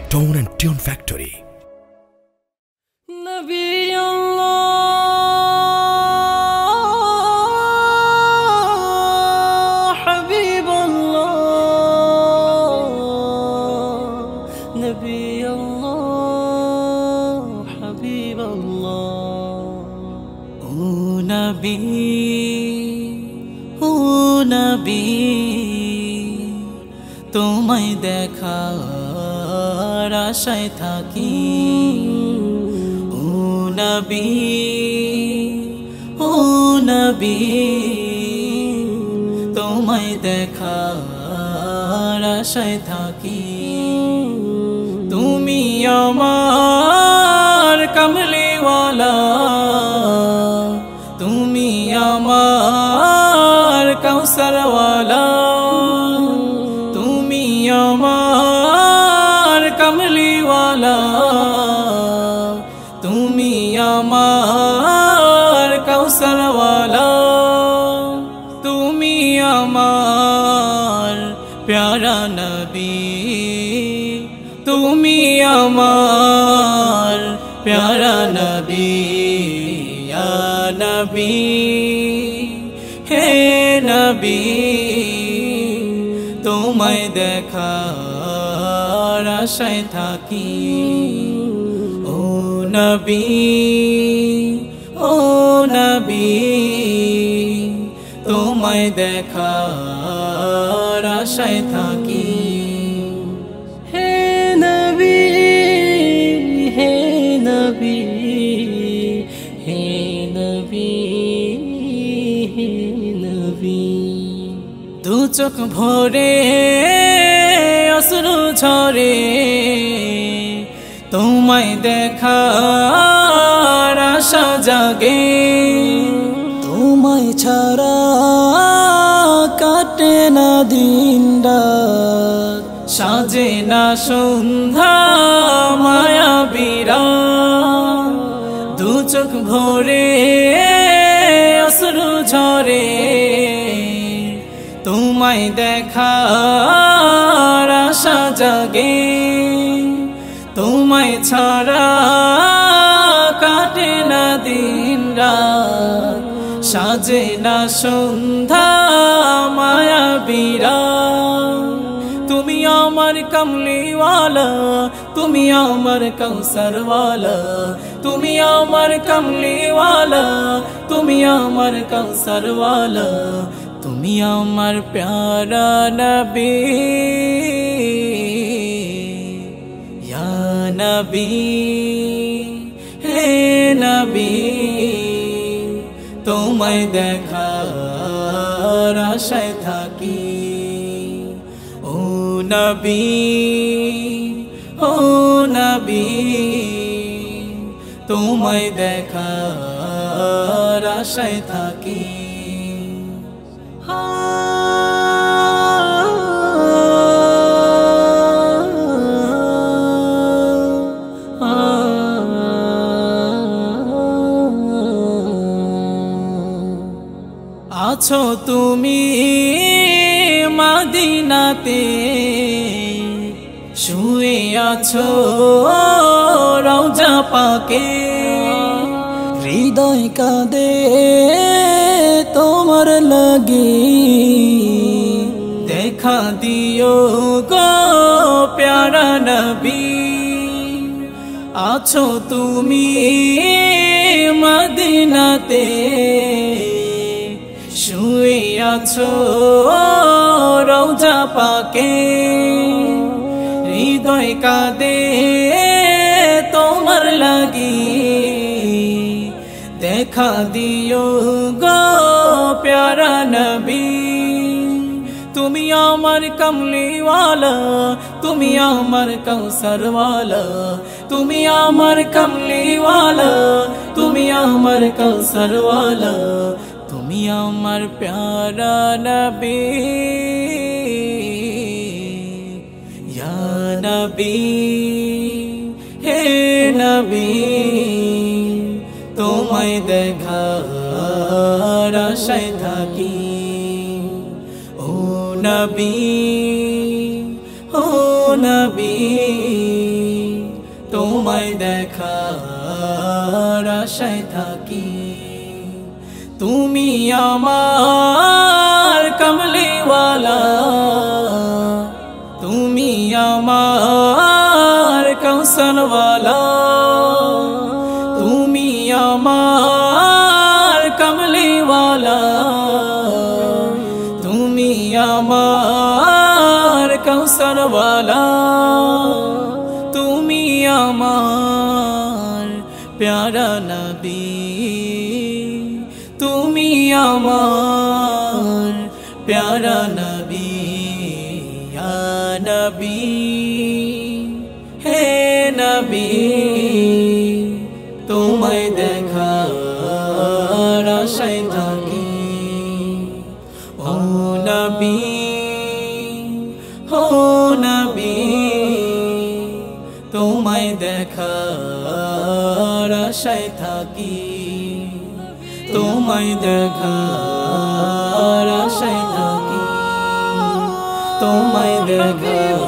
Tone and Tune Factory. তোমায় দেখার আশায় থাকি ও নবী তোমায় দেখার আশায় থাকি তুমি আমার কমলিওয়ালা তুমি আমার কাউসারওয়ালা তুমি আমার কমলিওয়ালা তুমি আমার কাউসারওয়ালা তুমি আমার প্যারা নবী তুমি আমার প্যারা নবী ইয়া নবী হে নবী তোমায় দেখার আশায় থাকি ও নবী তোমায় দেখার আশায় থাকি হে নবী হে নবী হে নবী হে নবী দু চোখ ভরে অশ্রু ঝরে তোমায় দেখার আশা জাগে তোমায় ছাড়া কাটে না দিন রাত সাজে না সন্ধ্যা মায়াবীরা দু চোখ ভরে অশ্রু ঝরে তোমায় দেখার আশা জাগে তোমায় ছাড়া কাটে না দিন রাত সাজে না সন্ধ্যা মায়াবীরা তুমি আমার কমলিওয়ালা তুমি আমার কাউসারওয়ালা তুমি আমার কমলিওয়ালা তুমি আমার কাউসারওয়ালা তুমি আমার প্যারা নবী ইয়া নবী হে নবী তোমায় দেখার আশায় থাকি ও নবী তোমায় দেখার আশায় থাকি আছো তুমি মদিনাতে শুয়ে আছো রওজা পাকে হৃদয় কাঁদে তোমার লাগি দেখা দিও গো প্যারা নবী আছো তুমি মদিনাতে শুয়ে আছো রওজা পাকে হৃদয় কাঁদে তোমার লাগি দেখা দিও গো প্যারা নবী তুমি আমার কমলিওয়ালা তুমি আমার কাউসারওয়ালা তুমি আমার কমলিওয়ালা তুমি আমার কাউসারওয়ালা তুমি আমার প্যারা নবী ইয়া নবী হে নবী তোমায় দেখার আশায় থাকি ও নবী তোমায় দেখার আশায় থাকি। তুমি আমার কমলিওয়ালা, তুমি আমার কৌশলওয়ালা, তুমি আমার কমলিওয়ালা, তুমি আমার কৌশলওয়ালা, তুমি আমার প্যারা নবী, তুমি আমার প্যারা নবী। ইয়া নবী হে নবী, তোমায় দেখার আশায় থাকি। ও নবী, ও নবী, তোমায় দেখার আশায় থাকি, তোমায় দেখার আশায় থাকি, তোমায় দেখার